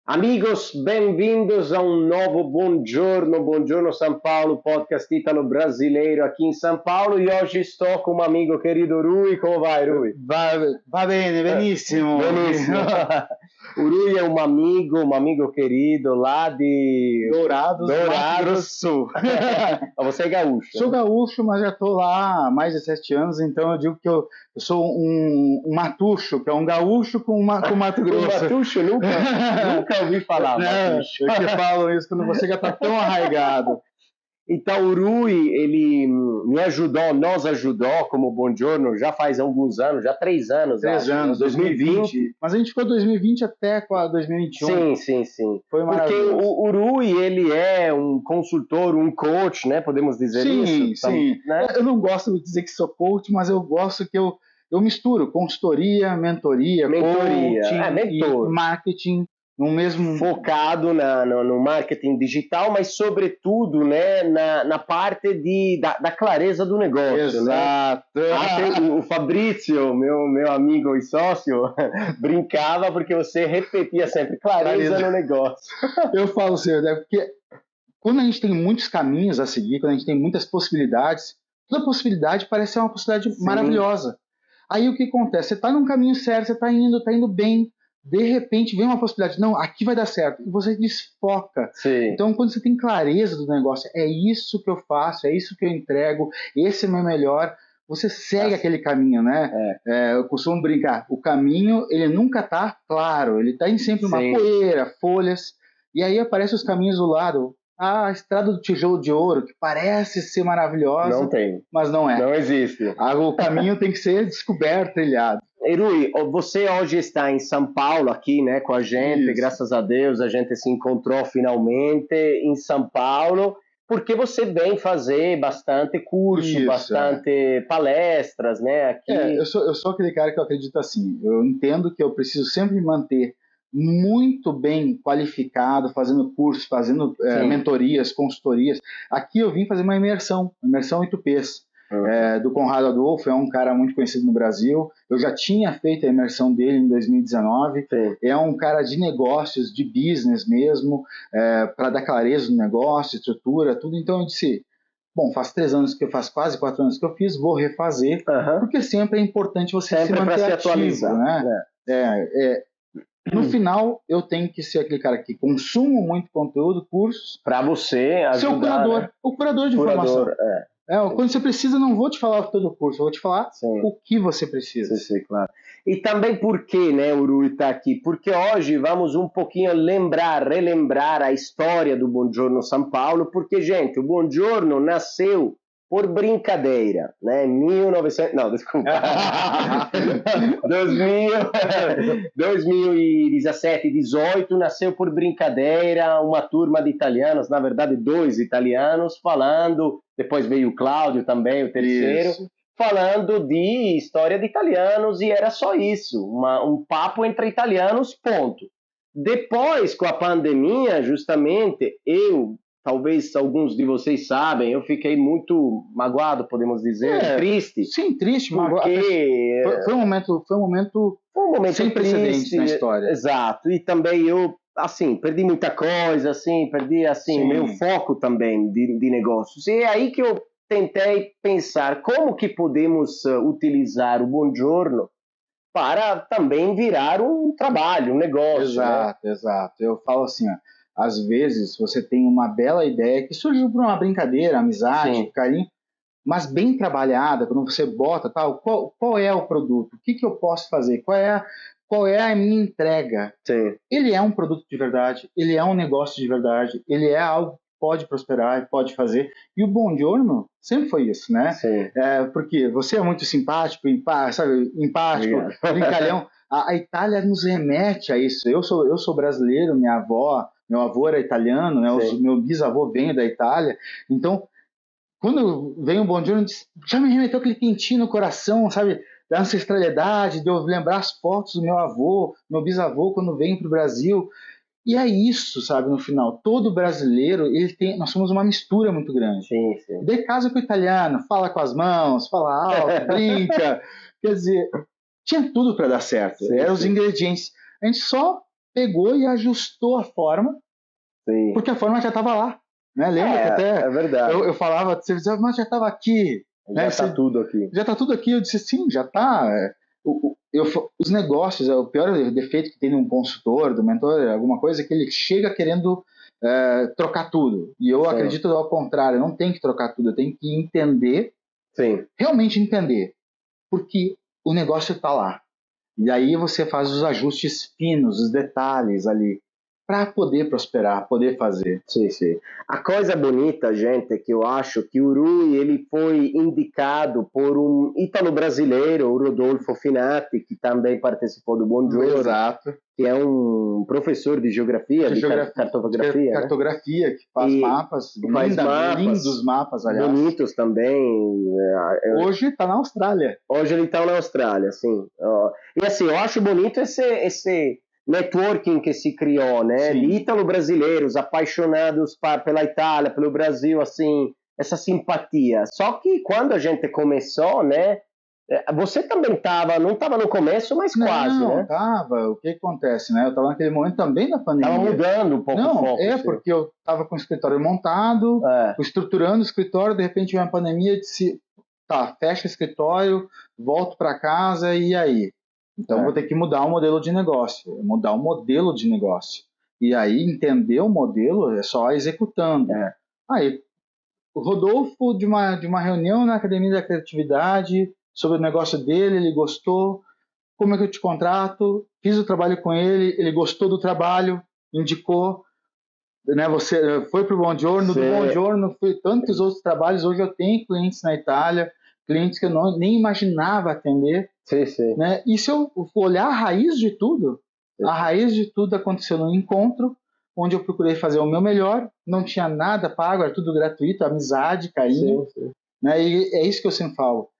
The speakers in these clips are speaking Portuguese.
Amigos, bem-vindos a um novo Buongiorno São Paulo, podcast italo-brasileiro aqui em São Paulo. E hoje estou com um amigo querido, Rui. Como vai, Rui? Va bene, benissimo. Benissimo. O Rui é um amigo querido lá de Dourados, Mato Grosso do Sul. Você é gaúcho? Sou gaúcho, mas já estou lá há mais de 7 anos, então eu digo que eu sou um matucho, que é um gaúcho com Mato Grosso. Matucho? Nunca ouvi falar. Matucho. Eu te falo isso quando você já está tão arraigado. Então o Rui, ele nos ajudou como Buongiorno já faz alguns anos, já 3 anos. 3 anos, 2020. Mas a gente ficou 2020 até 2021. Sim. Foi maravilhoso. Porque o Rui, ele é um consultor, um coach, né? Podemos dizer isso? Sim. Né? Eu não gosto de dizer que sou coach, mas eu gosto que eu misturo consultoria, mentoria, coaching e marketing. No mesmo... Focado no marketing digital, mas sobretudo, né, na parte da clareza do negócio. Exato. Né? O Fabrício, meu amigo e sócio, brincava porque você repetia sempre clareza no negócio. Eu falo sério, né? Porque quando a gente tem muitos caminhos a seguir, quando a gente tem muitas possibilidades, toda possibilidade parece ser uma possibilidade maravilhosa. Aí o que acontece? Você está num caminho certo, você está indo bem, de repente vem uma possibilidade, não, aqui vai dar certo, e você desfoca. Então, quando você tem clareza do negócio, é isso que eu faço, é isso que eu entrego, esse é o meu melhor, você segue aquele caminho, né? Eu costumo brincar, o caminho, ele nunca está claro, ele está sempre uma poeira, folhas, e aí aparecem os caminhos do lado. A estrada do tijolo de ouro, que parece ser maravilhosa, não tem, mas não é. Não existe. O caminho tem que ser descoberto, trilhado. Rui, você hoje está em São Paulo aqui, né, com a gente. Isso. Graças a Deus a gente se encontrou finalmente em São Paulo, porque você vem fazer bastante curso, bastante palestras, né, aqui. Eu sou aquele cara que eu acredito assim, eu entendo que eu preciso sempre me manter muito bem qualificado, fazendo cursos, fazendo mentorias, consultorias. Aqui eu vim fazer uma imersão 8Ps. Do Conrado Adolfo, é um cara muito conhecido no Brasil. Eu já tinha feito a imersão dele em 2019. É um cara de negócios, de business mesmo, para dar clareza no negócio, estrutura, tudo. Então eu disse, bom, faz quase 4 anos que eu fiz, vou refazer, porque sempre é importante você se manter ativo, né? No final, eu tenho que ser aquele cara que consumo muito conteúdo, cursos, para você ajudar, ser o curador, né? O curador de informação. Quando você precisa, não vou te falar todo o curso, eu vou te falar o que você precisa. Sim, claro. E também por que, né, o Rui está aqui? Porque hoje vamos um pouquinho relembrar a história do Buongiorno São Paulo, porque, gente, o Buongiorno nasceu por brincadeira, né? 2017, 18, nasceu por brincadeira, uma turma de italianos, na verdade 2 italianos, falando, depois veio o Cláudio também, o terceiro, falando de história de italianos, e era só isso, um papo entre italianos, ponto. Depois, com a pandemia, justamente, talvez alguns de vocês sabem, eu fiquei muito magoado, podemos dizer, triste. Sim, triste, magoado. Foi um momento sem precedentes na história. Exato, e também eu, assim, perdi muita coisa, perdi, meu foco também de negócios. E é aí que eu tentei pensar como que podemos utilizar o Buongiorno para também virar um trabalho, um negócio. Exato. Eu falo assim, às vezes você tem uma bela ideia que surgiu por uma brincadeira, amizade, carinho, mas bem trabalhada, quando você bota tal, qual é o produto? O que eu posso fazer? Qual é a minha entrega? Ele é um produto de verdade, ele é um negócio de verdade, ele é algo que pode prosperar, pode fazer. E o Buongiorno sempre foi isso, né? Porque você é muito simpático, empático, brincalhão. A Itália nos remete a isso. Eu sou brasileiro, meu avô era italiano, né? Meu bisavô veio da Itália. Então, quando veio o Buongiorno, já me remeteu aquele quentinho no coração, sabe? Da ancestralidade, de eu lembrar as fotos do meu avô, meu bisavô, quando veio para o Brasil. E é isso, sabe, no final. Todo brasileiro, nós somos uma mistura muito grande. De casa com o italiano, fala com as mãos, fala alto, brinca. Quer dizer, tinha tudo para dar certo. Eram os ingredientes. A gente só pegou e ajustou a forma, Sim. porque a forma já estava lá. Né? Lembra que até É verdade. eu falava, você dizia, mas já estava aqui. Já está tudo aqui. Já está tudo aqui. Eu disse, sim, já está. Os negócios, o pior defeito que tem de um consultor, do mentor, alguma coisa, é que ele chega querendo trocar tudo. E eu acredito ao contrário, eu não tenho que trocar tudo, eu tenho que entender, realmente entender, porque o negócio está lá. E aí você faz os ajustes finos, os detalhes ali, para poder prosperar, poder fazer. Sim, sim. A coisa bonita, gente, é que eu acho que o Rui ele foi indicado por um ítalo-brasileiro, o Rodolfo Finati, que também participou do Buongiorno. Exato. Que é um professor de geografia, de cartografia. Cartografia, né? Que faz mapas, lindos mapas, aliás. Bonitos também. Hoje está na Austrália. Hoje ele está na Austrália, sim. E assim, eu acho bonito esse networking que se criou, né? Sim. De ítalo-brasileiros apaixonados pela Itália, pelo Brasil, assim, essa simpatia. Só que quando a gente começou, né? Você também não estava no começo, mas quase, né? Não, estava. O que acontece, né? Eu estava naquele momento também da pandemia. Estava mudando um pouco o foco. Porque eu estava com o escritório montado, estruturando o escritório, de repente veio uma pandemia e disse, tá, fecha o escritório, volto para casa e aí? Então vou ter que mudar o modelo de negócio, E aí entender o modelo é só executando. Aí o Rodolfo, de uma reunião na Academia da Criatividade, sobre o negócio dele, ele gostou, como é que eu te contrato? Fiz o trabalho com ele gostou do trabalho, indicou, né? Você foi para o Buongiorno, do Buongiorno fui tantos outros trabalhos, hoje eu tenho clientes na Itália, clientes que eu nem imaginava atender. Sim. Né? E se eu olhar a raiz de tudo, aconteceu num encontro, onde eu procurei fazer o meu melhor, não tinha nada pago, era tudo gratuito, amizade, carinho. Sim. Né? E é isso que eu sempre falo.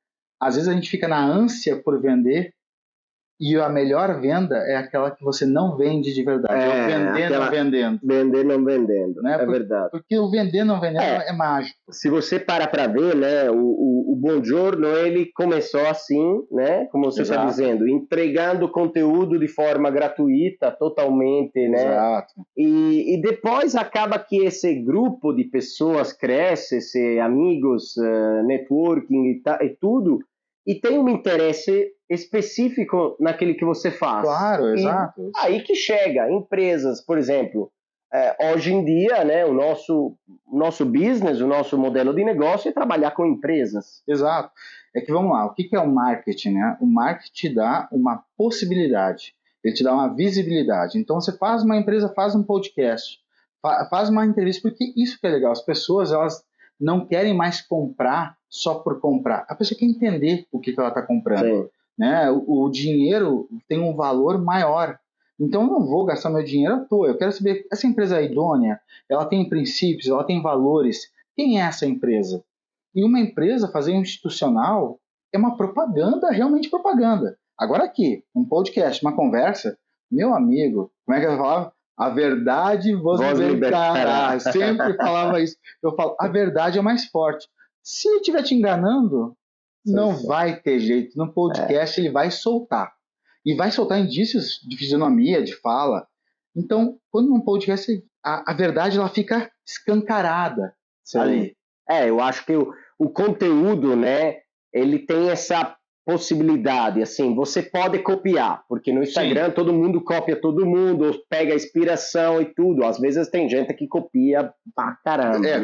Às vezes a gente fica na ânsia por vender e a melhor venda é aquela que você não vende de verdade. É o vender não vendendo. Vender não vendendo, né? É verdade. Porque o vender não vendendo é mágico. Se você para ver, né, o Buongiorno, ele começou assim, né, como você está dizendo, entregando conteúdo de forma gratuita, totalmente, né? Exato. E depois acaba que esse grupo de pessoas cresce, esse amigos, networking e tudo, e tem um interesse específico naquele que você faz. Claro, exato. Aí que chega, empresas, por exemplo, hoje em dia, né, o nosso business, o nosso modelo de negócio é trabalhar com empresas. Exato. É que vamos lá, o que é o marketing? Né? O marketing te dá uma possibilidade, ele te dá uma visibilidade. Então você faz uma empresa, faz um podcast, faz uma entrevista, porque isso que é legal, as pessoas elas não querem mais comprar só por comprar, a pessoa quer entender o que ela está comprando. Sim. Né? O dinheiro tem um valor maior. Então eu não vou gastar meu dinheiro à toa. Eu quero saber, essa empresa é idônea? Ela tem princípios? Ela tem valores? Quem é essa empresa? E uma empresa fazer institucional é uma propaganda, realmente propaganda. Agora aqui, um podcast, uma conversa, meu amigo, como é que eu falava? A verdade vos libertará. Sempre falava isso. Eu falo, a verdade é mais forte. Se ele estiver te enganando, não vai ter jeito. No podcast ele vai soltar. E vai soltar indícios de fisionomia, de fala. Então, quando num podcast a verdade ela fica escancarada ali. Eu acho que o conteúdo, né, ele tem essa possibilidade, assim, você pode copiar, porque no Instagram todo mundo copia todo mundo, pega a inspiração e tudo. Às vezes tem gente que copia pra caramba, né?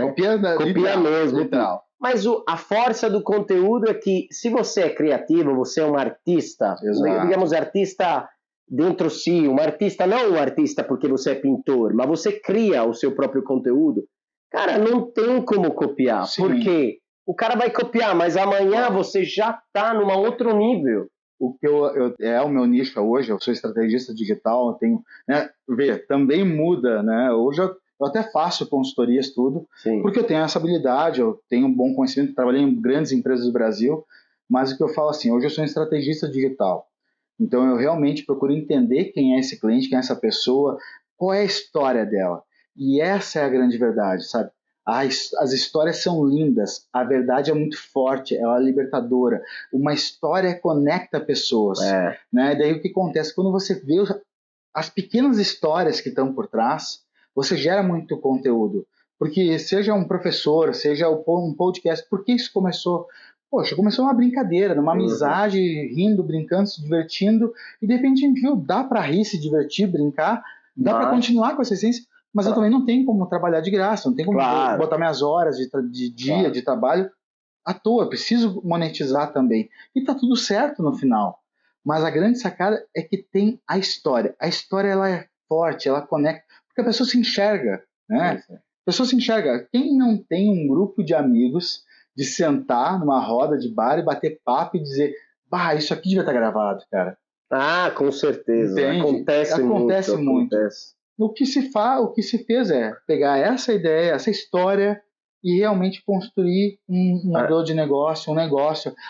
Copia mesmo. Literal. Mas a força do conteúdo é que, se você é criativo, você é um artista, digamos, artista dentro de si, um artista, não um artista porque você é pintor, mas você cria o seu próprio conteúdo, cara, não tem como copiar, porque o cara vai copiar, mas amanhã você já está num outro nível. O que é o meu nicho hoje, eu sou estrategista digital, eu tenho, né, também muda, né, hoje eu até faço consultorias, tudo, porque eu tenho essa habilidade, eu tenho um bom conhecimento, trabalhei em grandes empresas do Brasil, mas o que eu falo assim, hoje eu sou um estrategista digital, então eu realmente procuro entender quem é esse cliente, quem é essa pessoa, qual é a história dela, e essa é a grande verdade, sabe? As histórias são lindas, a verdade é muito forte, ela é libertadora, uma história conecta pessoas, né? Daí o que acontece, quando você vê as pequenas histórias que estão por trás, você gera muito conteúdo. Porque seja um professor, seja um podcast, por que isso começou? Poxa, começou uma brincadeira, numa amizade, rindo, brincando, se divertindo, e de repente a gente viu, dá para rir, se divertir, brincar, dá para continuar com essa essência, mas eu também não tenho como trabalhar de graça, não tenho como botar minhas horas de dia, de trabalho à toa, eu preciso monetizar também. E tá tudo certo no final. Mas a grande sacada é que tem a história. A história, ela é forte, ela conecta, porque a pessoa se enxerga, né? A pessoa se enxerga. Quem não tem um grupo de amigos de sentar numa roda de bar e bater papo e dizer, bah, isso aqui devia estar gravado, cara. Ah, com certeza. Entende? Acontece muito. Acontece. O que se fez é pegar essa ideia, essa história e realmente construir um modelo de negócio,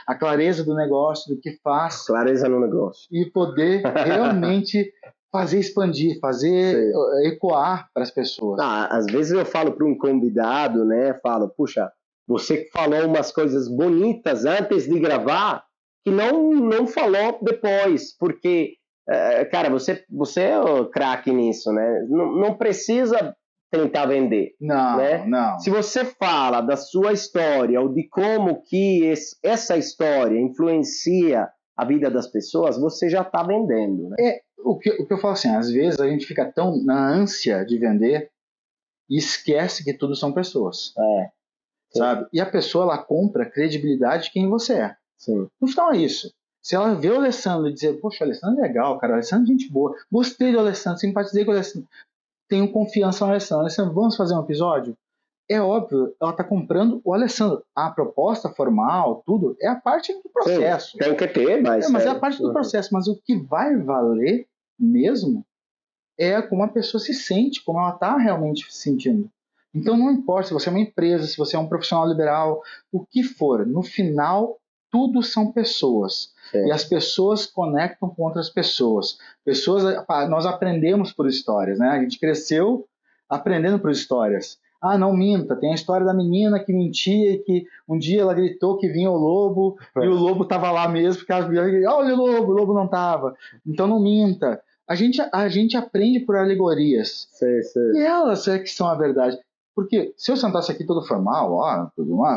a clareza do negócio, do que faz. Clareza no negócio. E poder realmente fazer expandir, fazer ecoar para as pessoas. Às vezes eu falo para um convidado, né? Falo, puxa, você falou umas coisas bonitas antes de gravar que não falou depois, porque, cara, você é o craque nisso, né? Não precisa tentar vender. Não. Se você fala da sua história ou de como que essa história influencia a vida das pessoas, você já está vendendo, né? O que eu falo assim, às vezes a gente fica tão na ânsia de vender e esquece que tudo são pessoas. Sabe? E a pessoa, ela compra a credibilidade de quem você é. Sim. No final é isso. Se ela vê o Alessandro e dizer, poxa, o Alessandro é legal, cara, o Alessandro é gente boa, gostei do Alessandro, simpatizei com o Alessandro, tenho confiança no Alessandro. Alessandro, vamos fazer um episódio? É óbvio, ela está comprando o Alessandro. A proposta formal, tudo, é a parte do processo. Sim, tem que ter, mas... mas é a parte do processo. Mas o que vai valer mesmo é como a pessoa se sente, como ela está realmente se sentindo. Então não importa se você é uma empresa, se você é um profissional liberal, o que for, no final tudo são pessoas. E as pessoas conectam com outras pessoas. Nós aprendemos por histórias, né? A gente cresceu aprendendo por histórias. Ah, não minta, tem a história da menina que mentia e que um dia ela gritou que vinha o lobo e o lobo estava lá mesmo, porque olha o lobo não estava. Então não minta. A gente aprende por alegorias. E elas é que são a verdade. Porque se eu sentasse aqui todo formal,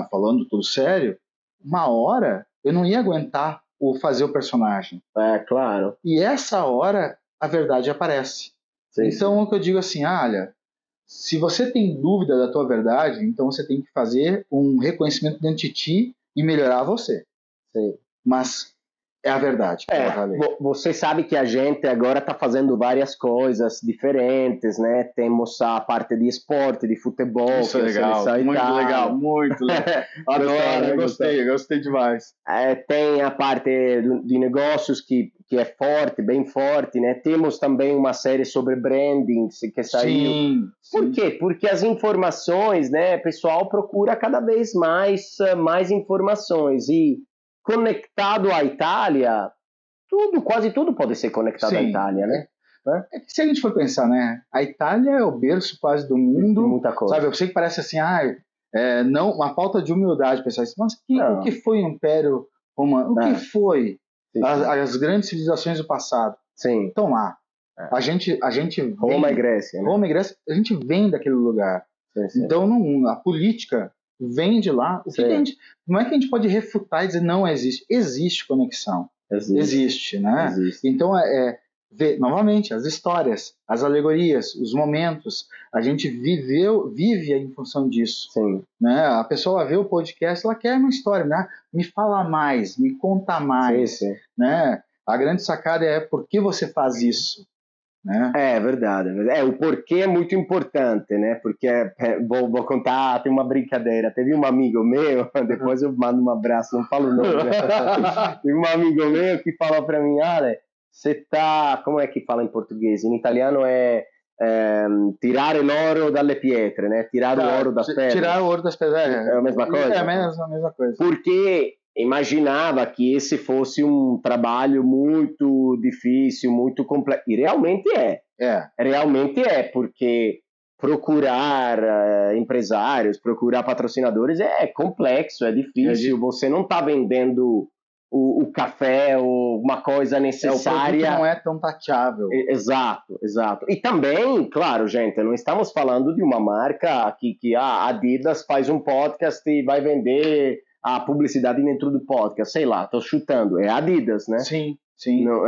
falando tudo sério, uma hora eu não ia aguentar fazer o personagem. Claro. E essa hora a verdade aparece. Então o que eu digo assim, olha, se você tem dúvida da tua verdade, então você tem que fazer um reconhecimento dentro de ti e melhorar você. Mas é a verdade. Você sabe que a gente agora está fazendo várias coisas diferentes, né? Temos a parte de esporte, de futebol. Isso é legal, muito legal. Adoro, gostei demais. Tem a parte de negócios que é forte, bem forte, né? Temos também uma série sobre branding que saiu. Sim. Por quê? Porque as informações, né? O pessoal procura cada vez mais informações e conectado à Itália, quase tudo pode ser conectado à Itália, né? É que se a gente for pensar, né? A Itália é o berço quase do mundo. Muita coisa. Sabe, eu sei que parece assim, não, uma falta de humildade pensar isso, mas o que foi o Império Romano? O que foi as grandes civilizações do passado? Estão lá. A gente vem, Roma e Grécia. Né? Roma e Grécia, a gente vem daquele lugar. Então a política vem de lá. Não é que a gente pode refutar e dizer não existe. Existe conexão. Existe, né? Existe. Então ver novamente as histórias, as alegorias, os momentos. A gente vive em função disso. Né? A pessoa vê o podcast, ela quer uma história, né? Me fala mais, me conta mais. Né? A grande sacada é por que você faz isso. Né? É verdade. O porquê é muito importante, né? Porque vou contar, tem uma brincadeira. Teve um amigo meu, depois eu mando um abraço, não falo o nome. Né? Teve um amigo meu que falou para mim, olha, você tá, como é que fala em português? Em italiano tirare l'oro dalle pietre, né? Tirar o ouro das pedras. Tirar o ouro das pedras. É a mesma coisa? É a mesma coisa. Porque imaginava que esse fosse um trabalho muito difícil, muito complexo. E realmente é. Realmente é, porque procurar empresários, procurar patrocinadores é complexo, é difícil. Você não está vendendo o café ou uma coisa necessária. O produto não é tão tateável. Exato, exato. E também, claro, gente, não estamos falando de uma marca que a Adidas faz um podcast e vai vender a publicidade dentro do podcast, sei lá, tô chutando, é Adidas, né? Sim, sim. Não,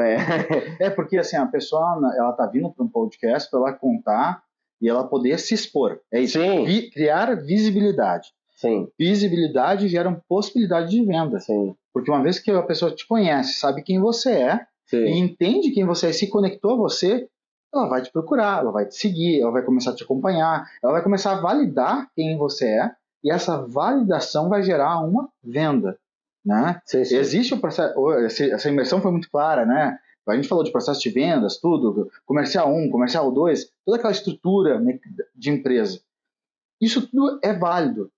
porque assim, a pessoa, ela tá vindo para um podcast para ela contar e ela poder se expor. É isso. Sim. Criar visibilidade. Sim. Visibilidade gera possibilidade de venda. Sim. Porque uma vez que a pessoa te conhece, sabe quem você é, Sim. e entende quem você é, se conectou a você, ela vai te procurar, ela vai te seguir, ela vai começar a te acompanhar, ela vai começar a validar quem você é, e essa validação vai gerar uma venda, né? Sim, sim. Existe o processo, essa imersão foi muito clara, né? A gente falou de processo de vendas, tudo, comercial 1, comercial 2, toda aquela estrutura de empresa. Isso tudo é válido,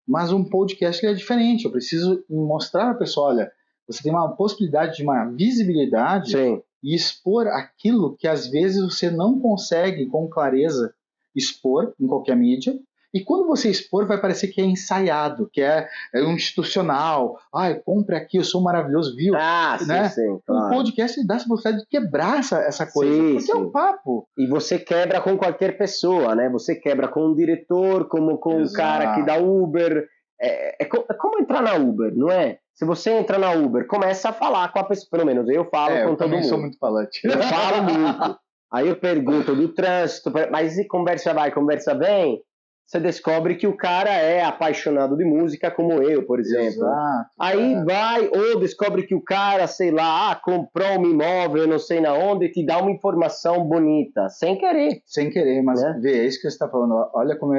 mas um podcast ele é diferente. Eu preciso mostrar à pessoa, olha, você tem uma possibilidade de uma visibilidade. Sim. E expor aquilo que às vezes você não consegue com clareza expor em qualquer mídia. E quando você expor, vai parecer que é ensaiado, que é um institucional. Compre aqui, eu sou maravilhoso, viu? Né? Sim, claro. O podcast dá essa possibilidade de quebrar essa coisa, porque é um papo. E você quebra com qualquer pessoa, né? Você quebra com um diretor, como com um cara que dá Uber. É como entrar na Uber, não é? Se você entra na Uber, começa a falar com a pessoa, pelo menos eu falo com todo mundo. Eu sou muito falante. Eu falo muito. Aí eu pergunto do trânsito, mas e conversa vai, conversa vem? Você descobre que o cara é apaixonado de música como eu, por exemplo. Exato, aí vai, ou descobre que o cara, sei lá, comprou um imóvel, não sei na onde, e te dá uma informação bonita, sem querer. Sem querer, mas vê, é isso que você está falando. Olha como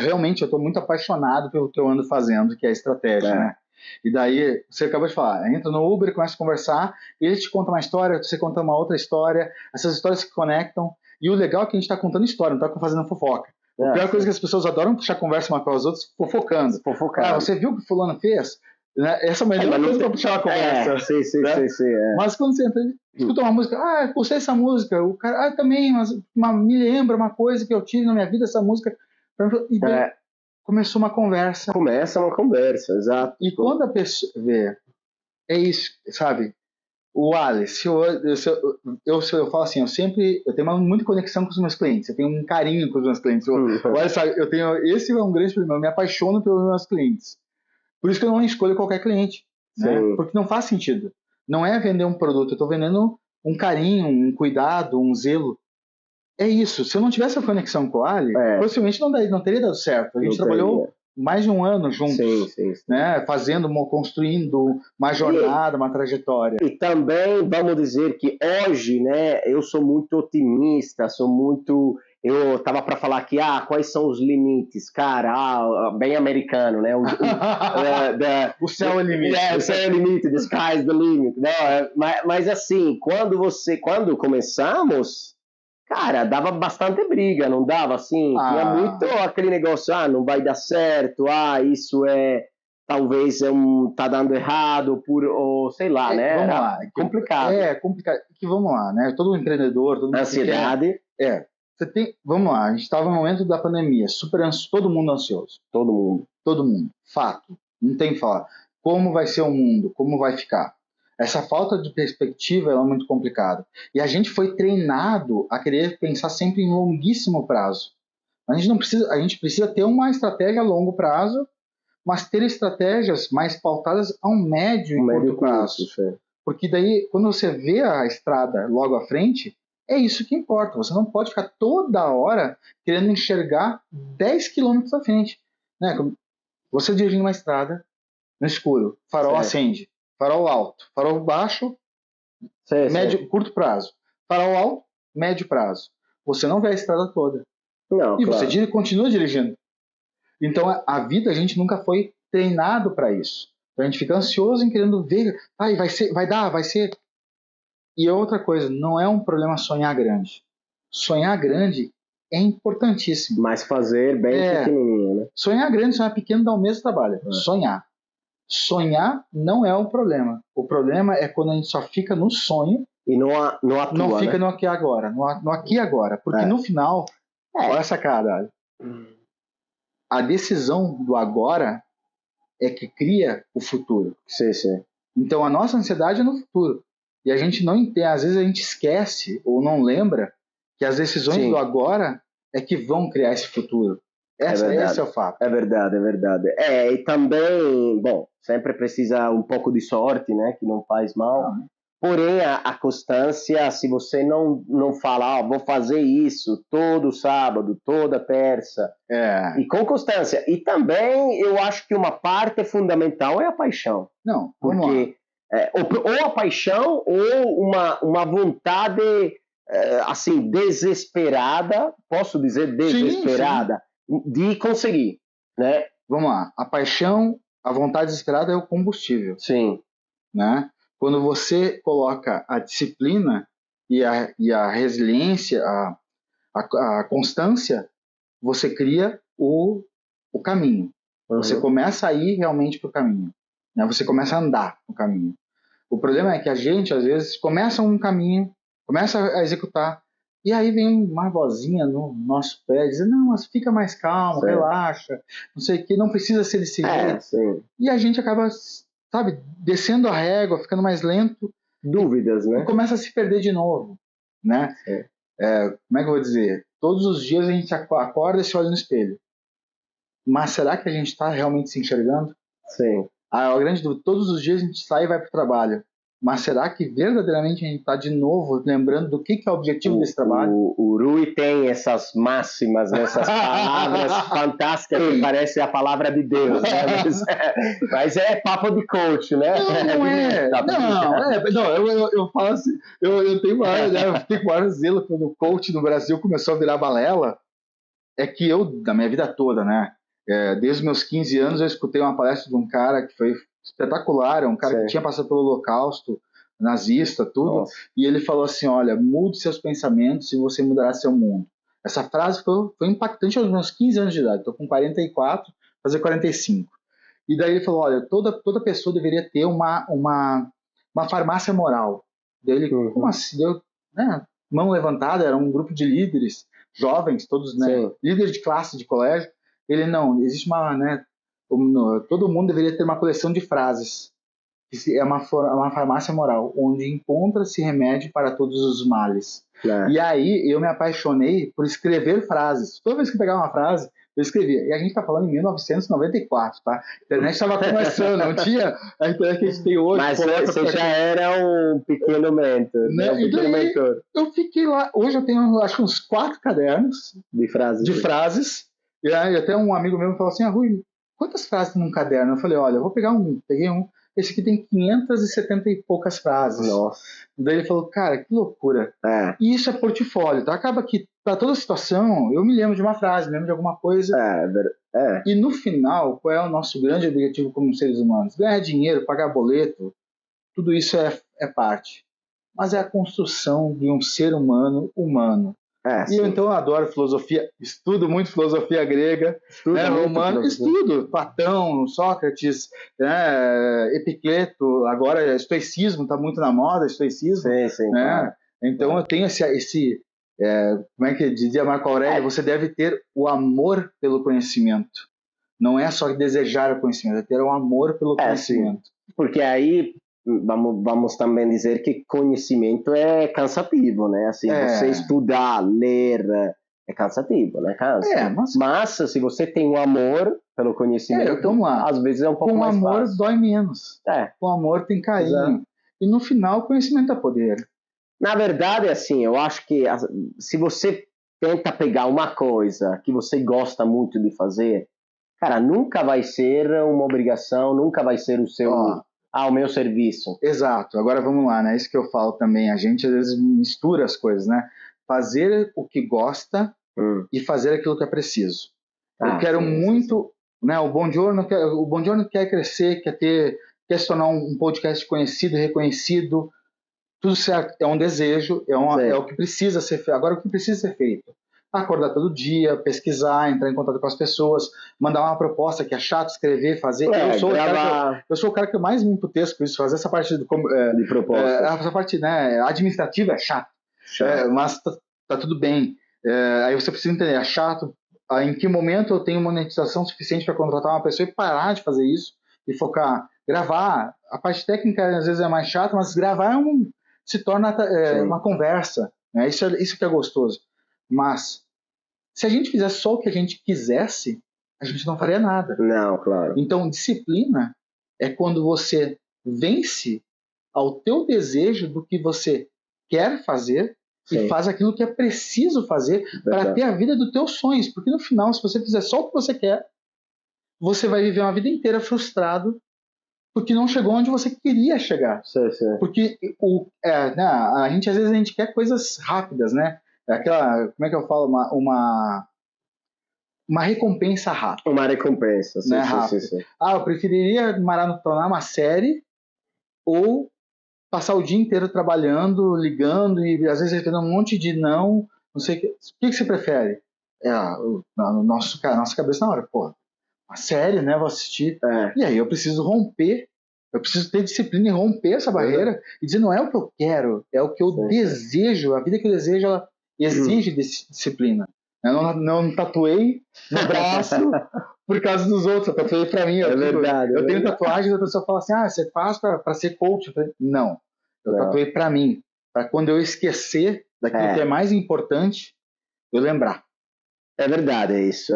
realmente eu estou muito apaixonado pelo que eu ando fazendo, que é a estratégia, né? E daí, você acabou de falar, entra no Uber, começa a conversar, ele te conta uma história, você conta uma outra história, essas histórias se conectam, e o legal é que a gente está contando história, não está fazendo fofoca. A pior coisa é que as pessoas adoram puxar conversa uma com as outras, fofocando. Você viu o que o fulano fez? Né? Essa é a melhor coisa para puxar uma conversa. Sim. Mas quando você entra, escuta uma música, gostei dessa música, o cara, também, mas me lembra uma coisa que eu tive na minha vida, essa música. E daí, começou uma conversa. Começa uma conversa, exato. E quando a pessoa vê, é isso, sabe? O Alice, eu falo assim, eu tenho muita conexão com os meus clientes, eu tenho um carinho com os meus clientes. Olha, sabe, esse é um grande problema, eu me apaixono pelos meus clientes. Por isso que eu não escolho qualquer cliente, né? Porque não faz sentido. Não é vender um produto, eu estou vendendo um carinho, um cuidado, um zelo. É isso. Se eu não tivesse a conexão com o Ali, possivelmente não teria dado certo. A gente trabalhou mais de um ano juntos, né? Construindo uma jornada, uma trajetória. E também vamos dizer que hoje, né, eu sou muito otimista, eu tava para falar aqui, quais são os limites, cara, bem americano, né? O céu é o limite. O céu é o limite, the sky is the limit. Mas assim, quando começamos, cara, dava bastante briga, não dava? Assim, tinha muito aquele negócio, não vai dar certo, isso talvez tá dando errado, ou sei lá, né? Vamos lá. Complicado. É complicado. Vamos lá, né? Todo empreendedor, todo mundo. Ansiedade. Vamos lá, a gente estava no momento da pandemia, todo mundo ansioso. Todo mundo. Fato. Não tem que falar. Como vai ser o mundo? Como vai ficar? Essa falta de perspectiva é muito complicada. E a gente foi treinado a querer pensar sempre em longuíssimo prazo. A gente precisa ter uma estratégia a longo prazo, mas ter estratégias mais pautadas a um médio e curto prazo. Porque daí, quando você vê a estrada logo à frente, é isso que importa. Você não pode ficar toda hora querendo enxergar 10 quilômetros à frente. Né? Você dirigindo uma estrada no escuro, farol acende, farol alto, farol baixo, curto prazo. Farol alto, médio prazo. Você não vê a estrada toda. Não, e você continua dirigindo. Então, a vida, a gente nunca foi treinado para isso. A gente fica ansioso em querendo ver, vai ser. E outra coisa, não é um problema sonhar grande. Sonhar grande é importantíssimo. Mas fazer bem pequenininho, né? Sonhar grande, sonhar pequeno dá o mesmo trabalho. Sonhar. Sonhar não é o problema. O problema é quando a gente só fica no sonho e não atua, não fica no aqui agora. No aqui agora. Porque no final, olha essa cara. A decisão do agora é que cria o futuro. Sim. Então a nossa ansiedade é no futuro. E a gente não entende, às vezes a gente esquece ou não lembra que as decisões Sim. do agora é que vão criar esse futuro. Esse é o fato. É verdade, é verdade. E também, bom, sempre precisa um pouco de sorte, né, que não faz mal. Porém, a constância, se você não falar, vou fazer isso todo sábado, toda terça, e com constância. E também, eu acho que uma parte fundamental é a paixão. Não, porque ou a paixão ou uma vontade, assim, desesperada, posso dizer desesperada, sim, de conseguir, né? Vamos lá, a paixão, a vontade desesperada é o combustível. Sim. Né? Quando você coloca a disciplina e a resiliência, a constância, você cria o caminho. Uhum. Você começa a ir realmente para o caminho. Né? Você começa a andar no caminho. O problema é que a gente, às vezes, começa um caminho, começa a executar, e aí vem uma vozinha no nosso pé, dizendo, não, mas fica mais calmo, certo, relaxa, não sei o que, não precisa ser desse jeito. Sim. E a gente acaba, sabe, descendo a régua, ficando mais lento. Dúvidas, né? E começa a se perder de novo, né? Como é que eu vou dizer? Todos os dias a gente acorda e se olha no espelho. Mas será que a gente está realmente se enxergando? Sim. A grande dúvida, todos os dias a gente sai e vai para o trabalho. Mas será que verdadeiramente a gente está de novo lembrando do que é o objetivo desse trabalho? O Rui tem essas máximas, essas palavras fantásticas que parecem a palavra de Deus, né? Mas é papo de coach, né? Não é. Eu falo assim, eu tenho maior, né? Eu fiquei com maior zelo quando o coach no Brasil começou a virar balela. É que eu, da minha vida toda, né? Desde os meus 15 anos eu escutei uma palestra de um cara que foi espetacular, é um cara que tinha passado pelo Holocausto nazista, tudo. Nossa. E ele falou assim, olha, mude seus pensamentos e você mudará seu mundo. Essa frase foi impactante aos meus 15 anos de idade. Estou com 44, fazer 45. E daí ele falou, olha, toda pessoa deveria ter uma farmácia moral. Daí ele, como assim? Deu, né? Mão levantada, era um grupo de líderes, jovens, todos, né? Líderes de classe, de colégio. Ele, não, existe uma, né? Todo mundo deveria ter uma coleção de frases. É uma farmácia moral, onde encontra-se remédio para todos os males. E aí eu me apaixonei por escrever frases. Toda vez que eu pegava uma frase, eu escrevia. E a gente está falando em 1994, tá? A internet estava começando, não tinha a internet que a gente tem hoje. Mas você já era um pequeno mentor, né? Um pequeno mentor. Eu fiquei lá. Hoje eu tenho, acho que uns 4 cadernos de frases. E aí até um amigo meu me falou assim, Rui, quantas frases tem num caderno? Eu falei, olha, eu vou pegar um. Peguei um. Esse aqui tem 570 e poucas frases. Nossa. Daí ele falou, cara, que loucura. E isso é portfólio. Então acaba que, para toda situação, eu me lembro de uma frase, me lembro de alguma coisa. E no final, qual é o nosso grande objetivo como seres humanos? Ganhar dinheiro, pagar boleto, tudo isso é parte. Mas é a construção de um ser humano. E então eu adoro filosofia, estudo muito filosofia grega, romano, estudo Platão, Sócrates, Epicteto, agora estoicismo, está muito na moda, estoicismo. Sim, né? Claro. Então eu tenho esse como é que dizia Marco Aurélio, você deve ter o amor pelo conhecimento. Não é só desejar o conhecimento, é ter o amor pelo conhecimento. Sim. Porque aí vamos também dizer que conhecimento é cansativo, né? Assim, você estudar, ler, é cansativo, né? Cansa. Mas se você tem um amor pelo conhecimento, às vezes é um pouco mais fácil. Com amor dói menos. Com amor tem carinho. Exato. E no final, o conhecimento é poder. Na verdade, assim, eu acho que se você tenta pegar uma coisa que você gosta muito de fazer, cara, nunca vai ser uma obrigação, nunca vai ser o seu... o meu serviço. Exato. Agora vamos lá, né? Isso que eu falo também. A gente às vezes mistura as coisas, né? Fazer o que gosta e fazer aquilo que é preciso. Eu quero muito... Né? O Bom Giorno quer crescer, quer se tornar um podcast conhecido, reconhecido. Tudo certo. É um desejo, é o que precisa ser feito. Agora, o que precisa ser feito? Acordar todo dia, pesquisar, entrar em contato com as pessoas, mandar uma proposta que é chato escrever, fazer. Eu sou o cara que mais me emputeço com isso, fazer essa parte de proposta. Essa parte, né, administrativa é chato. Mas tá tudo bem. Aí você precisa entender, é chato. Em que momento eu tenho monetização suficiente para contratar uma pessoa e parar de fazer isso e focar Gravar, a parte técnica às vezes é mais chata, mas gravar se torna uma conversa, né? Isso que é gostoso. Mas se a gente fizesse só o que a gente quisesse, a gente não faria nada. Não, claro. Então, disciplina é quando você vence ao teu desejo do que você quer fazer e faz aquilo que é preciso fazer para ter a vida dos teus sonhos. Porque no final, se você fizer só o que você quer, você vai viver uma vida inteira frustrado porque não chegou onde você queria chegar. Porque a gente às vezes quer coisas rápidas, né? Aquela, como é que eu falo? Uma recompensa rápida. Uma recompensa, né, rápida. Eu preferiria maratonar uma série ou passar o dia inteiro trabalhando, ligando e às vezes recebendo um monte de não sei o que. O que você prefere? Nossa cabeça na hora, pô, a série, né, vou assistir. E aí eu preciso romper, eu preciso ter disciplina e romper essa barreira e dizer, não é o que eu quero, é o que eu desejo, a vida que eu desejo, ela exige disciplina. Eu não tatuei no braço por causa dos outros, eu tatuei pra mim. Eu tenho tatuagens e a pessoa fala assim, você faz pra ser coach. Eu falei, não, eu tatuei pra mim, pra quando eu esquecer daquilo que é mais importante, eu lembrar. É verdade, isso.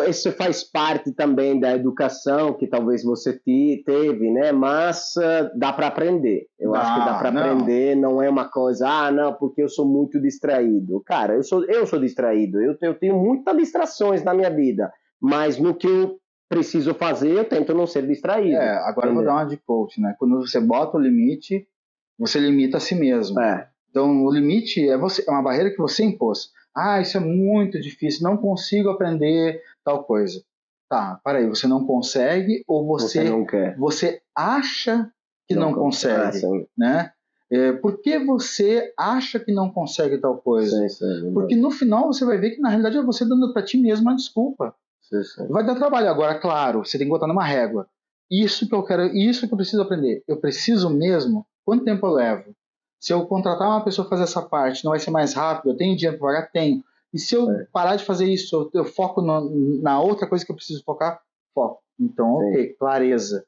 Isso faz parte também da educação que talvez você teve, né? Mas dá para aprender. Eu acho que dá para aprender, não é uma coisa, não, porque eu sou muito distraído. Cara, eu sou distraído. Eu tenho muitas distrações na minha vida, mas no que eu preciso fazer, eu tento não ser distraído. Agora eu vou dar uma de coach, né? Quando você bota o limite, você limita a si mesmo. Então, o limite é uma barreira que você impôs. Isso é muito difícil, não consigo aprender tal coisa. Tá, peraí, você não consegue ou você não quer? Você acha que não consegue, né? Por que você acha que não consegue tal coisa? Porque no final você vai ver que na realidade é você dando para ti mesmo uma desculpa. Vai dar trabalho. Agora, claro, você tem que botar numa régua. Isso que eu quero, isso que eu preciso aprender. Eu preciso mesmo? Quanto tempo eu levo? Se eu contratar uma pessoa para fazer essa parte, não vai ser mais rápido? Eu tenho dinheiro para pagar? Tenho. E se eu parar de fazer isso, eu foco na outra coisa que eu preciso focar? Foco. Então, ok, clareza.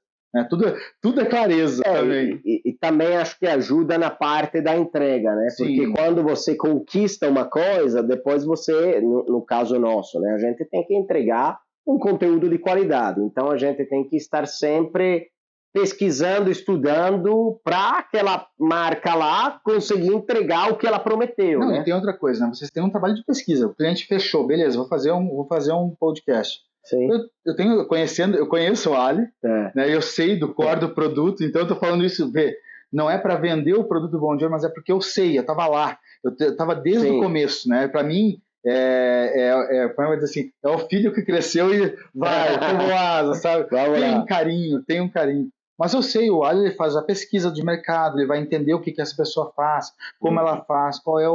Tudo é clareza também. E também acho que ajuda na parte da entrega, né? Porque quando você conquista uma coisa, depois você, no caso nosso, né? A gente tem que entregar um conteúdo de qualidade. Então a gente tem que estar sempre pesquisando, estudando para aquela marca lá conseguir entregar o que ela prometeu. E tem outra coisa, né? Vocês têm um trabalho de pesquisa. O cliente fechou, beleza, vou fazer um podcast. Eu conheço o Ali, né? Eu sei do core do produto, então eu tô falando isso, não é para vender o produto do Bom Dia, mas é porque eu sei, eu tava lá, eu tava desde o começo, né? Para mim, como dizer assim, é o filho que cresceu e vai, como asa, sabe? Tem um carinho. Mas eu sei, o Ali ele faz a pesquisa de mercado, ele vai entender o que essa pessoa faz, como ela faz, qual é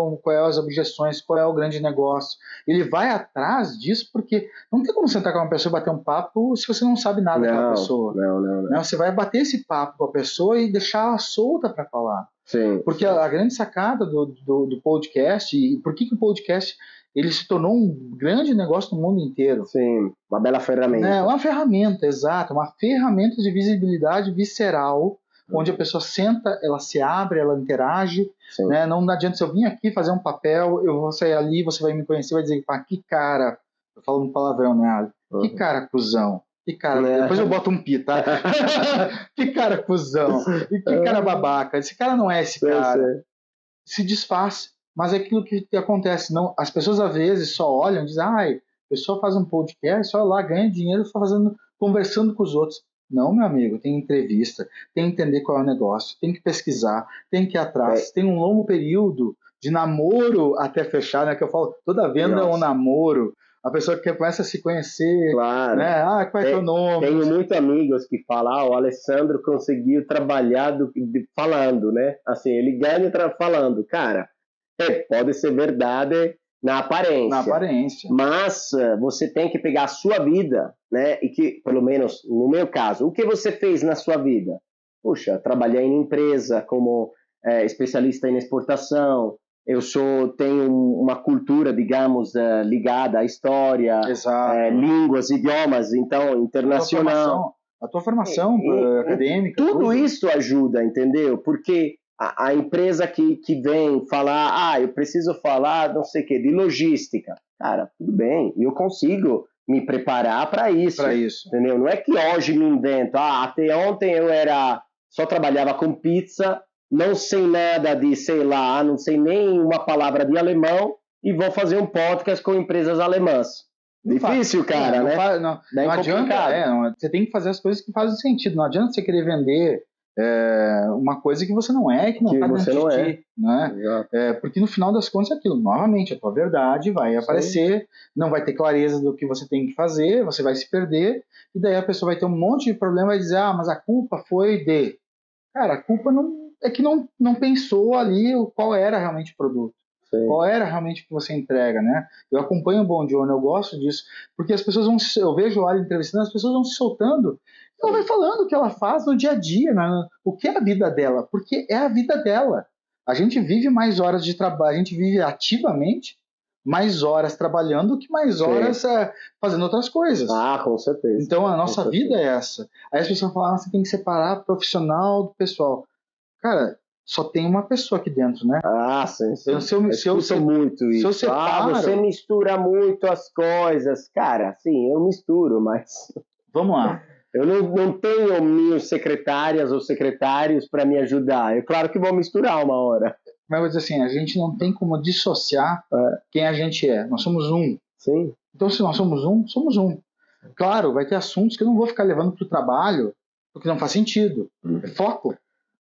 as objeções, qual é o grande negócio. Ele vai atrás disso porque não tem como sentar com uma pessoa e bater um papo se você não sabe nada daquela pessoa. Não. Você vai bater esse papo com a pessoa e deixar ela solta para falar. Porque a grande sacada do podcast, e por que o podcast ele se tornou um grande negócio no mundo inteiro. Uma bela ferramenta. Uma ferramenta, exato. Uma ferramenta de visibilidade visceral, onde a pessoa senta, ela se abre, ela interage. Né? Não adianta se eu vim aqui fazer um papel, eu vou sair ali, você vai me conhecer, vai dizer, que cara... Eu falo um palavrão, né, Ali? Que cara cuzão. Que cara... Depois eu boto um pi, tá? Que cara cuzão. E que cara babaca. Esse cara não é esse cara. Se desfaz. Mas é aquilo que acontece. Não, as pessoas, às vezes, só olham e dizem, a pessoa faz um podcast, só lá, ganha dinheiro conversando com os outros. Não, meu amigo, tem entrevista, tem que entender qual é o negócio, tem que pesquisar, tem que ir atrás. Tem um longo período de namoro até fechar, né? Que eu falo, toda venda é um namoro. A pessoa que começa a se conhecer, né? Qual é teu nome? Tenho muitos amigos que falam, o Alessandro conseguiu trabalhar falando, né? Assim, ele ganha falando. Cara, pode ser verdade na aparência. Mas você tem que pegar a sua vida, né? E que, pelo menos no meu caso, o que você fez na sua vida? Puxa, trabalhei em empresa como especialista em exportação. Eu tenho uma cultura, digamos, ligada à história, línguas, idiomas, então, internacional. a tua formação acadêmica. Tudo isso ajuda, entendeu? Porque a empresa que vem falar, eu preciso falar, não sei o quê, de logística. Cara, tudo bem, eu consigo me preparar para isso. Entendeu? Não é que hoje me invento, até ontem eu só trabalhava com pizza, não sei nada de, sei lá, não sei nem uma palavra de alemão e vou fazer um podcast com empresas alemãs. Difícil, cara, né? Não adianta, você tem que fazer as coisas que fazem sentido. Não adianta você querer vender uma coisa que você não é, que não está dentro de ti, né? Porque no final das contas é aquilo, novamente, a tua verdade vai aparecer, não vai ter clareza do que você tem que fazer, você vai se perder, e daí a pessoa vai ter um monte de problema e vai dizer, mas a culpa foi de... Cara, a culpa é que não pensou ali qual era realmente o produto. Sim. Qual era realmente o que você entrega, né? Eu acompanho o Bom Journey, eu gosto disso, porque as pessoas eu vejo ela entrevistando, as pessoas vão se soltando, ela vai falando o que ela faz no dia a dia, né? O que é a vida dela, porque é a vida dela. A gente vive mais horas de trabalho, a gente vive ativamente mais horas trabalhando do que mais horas fazendo outras coisas. Com certeza. Então a nossa vida é essa. Aí as pessoas falam, você tem que separar profissional do pessoal. Cara, só tem uma pessoa aqui dentro, né? Sim. Se eu muito isso. Se eu separo... você mistura muito as coisas. Cara, sim, eu misturo, mas... Vamos lá. Eu não tenho minhas secretárias ou secretários para me ajudar. É claro que vou misturar uma hora. Mas vou dizer assim, a gente não tem como dissociar quem a gente é. Nós somos um. Sim. Então, se nós somos um, somos um. Claro, vai ter assuntos que eu não vou ficar levando para o trabalho porque não faz sentido. É foco.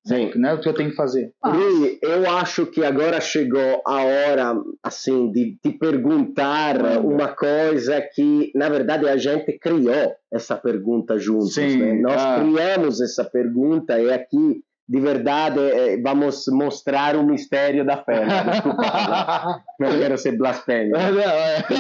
Sim. Né, o que eu tenho que fazer. Rui, eu acho que agora chegou a hora, assim, de te perguntar uma coisa que, na verdade, a gente criou essa pergunta juntos. Sim, né? Nós criamos essa pergunta e aqui, de verdade, vamos mostrar o mistério da fé. Desculpa, não quero ser blasfêmico.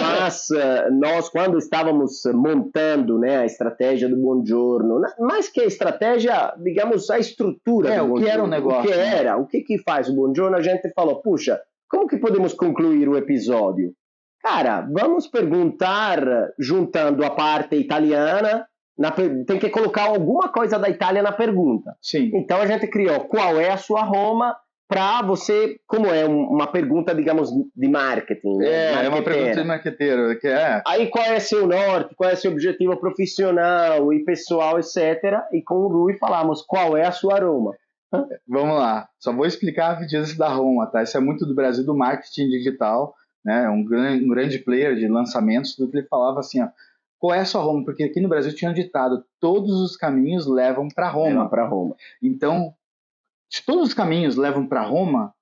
Mas nós, quando estávamos montando, né, a estratégia do Buongiorno, mais que a estratégia, digamos, a estrutura do o que era o negócio. O que faz o Buongiorno, a gente falou, puxa, como que podemos concluir o episódio? Cara, vamos perguntar, juntando a parte italiana, tem que colocar alguma coisa da Itália na pergunta. Sim. Então a gente criou qual é a sua Roma para você, como é uma pergunta, digamos, de marketing. É uma pergunta de marqueteiro. Aí qual é seu norte, qual é seu objetivo profissional e pessoal, etc. E com o Rui falamos qual é a sua Roma. Vamos lá, só vou explicar a vigência da Roma, tá? Isso é muito do Brasil, do marketing digital, né? Um grande player de lançamentos, do que ele falava assim, qual é a sua Roma? Porque aqui no Brasil tinha um ditado, todos os caminhos levam para Roma. Então, se todos os caminhos levam para Roma,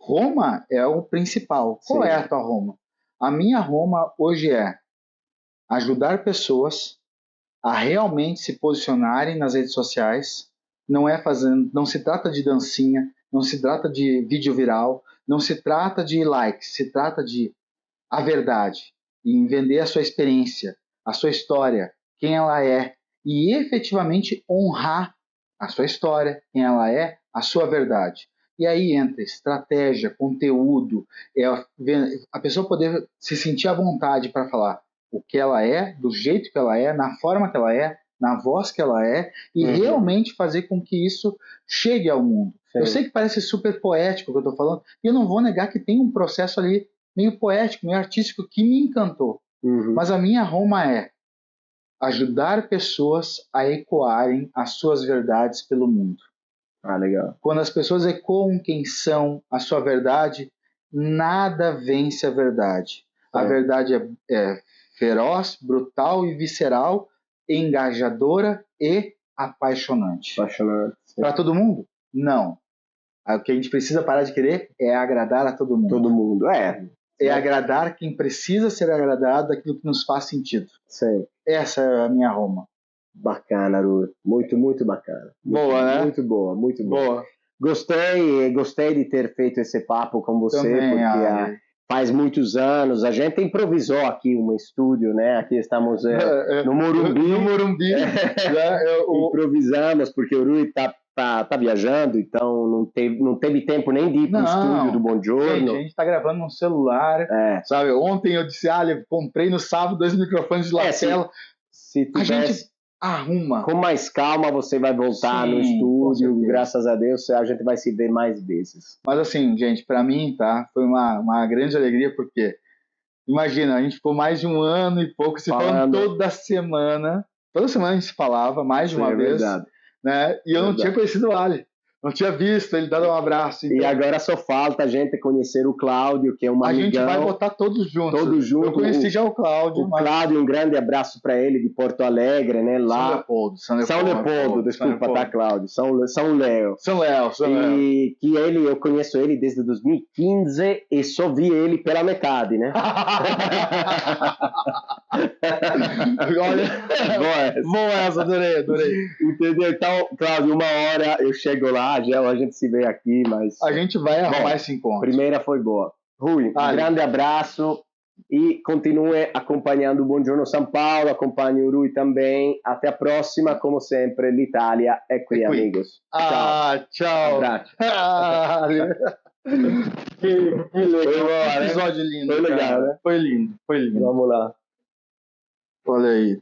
Roma é o principal. Qual é a tua Roma? A minha Roma hoje é ajudar pessoas a realmente se posicionarem nas redes sociais. Não se trata de dancinha, não se trata de vídeo viral, não se trata de likes, se trata de a verdade, em vender a sua experiência, a sua história, quem ela é, e efetivamente honrar a sua história, quem ela é, a sua verdade. E aí entra estratégia, conteúdo, a pessoa poder se sentir à vontade para falar o que ela é, do jeito que ela é, na forma que ela é, na voz que ela é, e realmente fazer com que isso chegue ao mundo. Sim. Eu sei que parece super poético o que eu estou falando, e eu não vou negar que tem um processo ali meio poético, meio artístico, que me encantou. Mas a minha Roma é ajudar pessoas a ecoarem as suas verdades pelo mundo. Legal. Quando as pessoas ecoam quem são, a sua verdade, nada vence a verdade. A verdade é feroz, brutal e visceral, engajadora e apaixonante. Para todo mundo? Não. O que a gente precisa parar de querer é agradar a todo mundo. Todo mundo, É agradar quem precisa ser agradado daquilo que nos faz sentido. Sim. Essa é a minha Roma. Bacana, Ru. Muito, muito bacana. Boa, né? Muito boa, muito boa. Gostei de ter feito esse papo com você, também, porque faz muitos anos, a gente improvisou aqui um estúdio, né? Aqui estamos no Morumbi. No Morumbi. Improvisamos, porque o Rui tá viajando, então não teve tempo nem de ir pro estúdio do Buongiorno. A gente tá gravando no celular, sabe? Ontem eu disse, comprei no sábado 2 microfones de lapela. Se tivesse... arruma. Com mais calma você vai voltar Sim, no com estúdio, certeza. graças a Deus a gente vai se ver mais vezes. Mas assim, gente, para mim, tá? Foi uma grande alegria, porque imagina, a gente ficou mais de 1 ano e pouco se falando toda semana. Toda semana a gente se falava, mais de uma vez. Verdade. Né? E eu não tinha conhecido o Ali. Não tinha visto ele dado um abraço. Então... E agora só falta a gente conhecer o Cláudio, que é um amigão. A gente vai botar todos juntos. Todos juntos. Eu conheci já o Cláudio. O Cláudio, um grande abraço para ele, de Porto Alegre, né? Lá. São Leopoldo, desculpa, tá, Cláudio? São Léo. E que eu conheço ele desde 2015 e só vi ele pela metade, né? Olha, boa essa, adorei. Entendeu? Então, Cláudio, uma hora eu chego lá, já a gente se vê aqui, mas... A gente vai arrumar esse encontro. Primeira foi boa. Rui, um grande abraço e continue acompanhando o Buongiorno São Paulo, acompanhe o Rui também. Até a próxima, como sempre, l'Italia è qui, amigos. Tchau. Abraço. Que legal, episódio lindo. Foi legal, né? Foi lindo. Vamos lá. Olha aí.